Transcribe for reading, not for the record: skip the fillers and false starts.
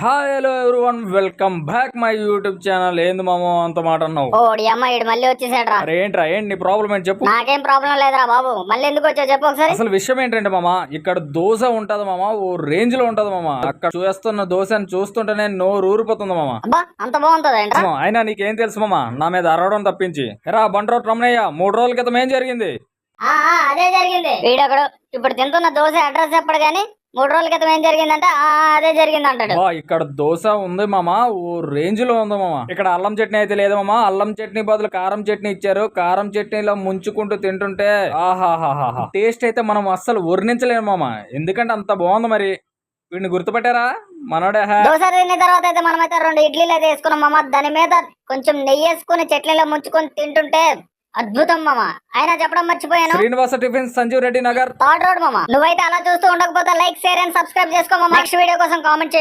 Hi hello everyone welcome back my YouTube channel. ఏంది మామ అంత మాట అన్నావు? ఓడి అమ్మ ఇడు మళ్ళీ వచ్చేసాడు రా. అరే ఏంట్రా ఏంటి నీ ప్రాబ్లం ఏంటి చెప్పు. నాకేం ప్రాబ్లం లేదురా బాబు, మళ్ళీ ఎందుకు వచ్చావు చెప్పు ఒకసారి. అసలు విషయం ఏంటంటే మామ, ఇక్కడ దోశ ఉంటది మామ, ఓ రేంజ్ లో ఉంటది మామ. అక్కడ చూస్తున్న దోశని చూస్తుంటేనే నోరు ఊరిపోతుంది మామ. అబ్బా అంత బాగుంటది. అయినా నీకేం తెలుసు మామ నా మీద అరవడం తప్పించి. ఎరా బండ్రోడ్ రమణయ్య, 3 రోజుల క్రితం ఏం జరిగింది? అదే జరిగింది. వీడొకడు ఇప్పుడు తింటున్న దోశ అడ్రస్ చెప్పడు గానీ 3 రోజుల క్రితం ఏం జరిగిందంటే అదే జరిగింది అంటాడు. ఇక్కడ దోశ ఉంది మామ, ఓ రేంజ్ లో ఉంది మామ. ఇక్కడ అల్లం చట్నీ అయితే లేదు మామ, అల్లం చట్నీ బదులు కారం చట్నీ ఇచ్చారు. కారం చట్నీలో ముంచుకుంటూ తింటుంటే ఆహాహాహా టేస్ట్ అయితే మనం అస్సలు వర్ణించలేము మామ. ఎందుకంటే అంత బాగుంది. మరి వీడిని గుర్తుపట్టారా? మనోడే. దోశ తిన్న తర్వాత అయితే మనమైతే 2 ఇడ్లీలు అయితే వేసుకున్నాం మామ. దాని మీద కొంచెం నెయ్యి వేసుకుని చట్నీలో ముంచుకొని తింటుంటే అద్భుతం మామ. అయినా చెప్పడం మర్చిపోయాను, Srinivasa tiffins, Sanjeev Reddy Nagar, third road మామ. నువ్వైతే అలా చూస్తూ ఉండకపోతే లైక్, షేర్ అండ్ సబ్స్క్రైబ్ చేసుకో మామ. నెక్స్ట్ వీడియో కోసం కామెంట్ చేయ.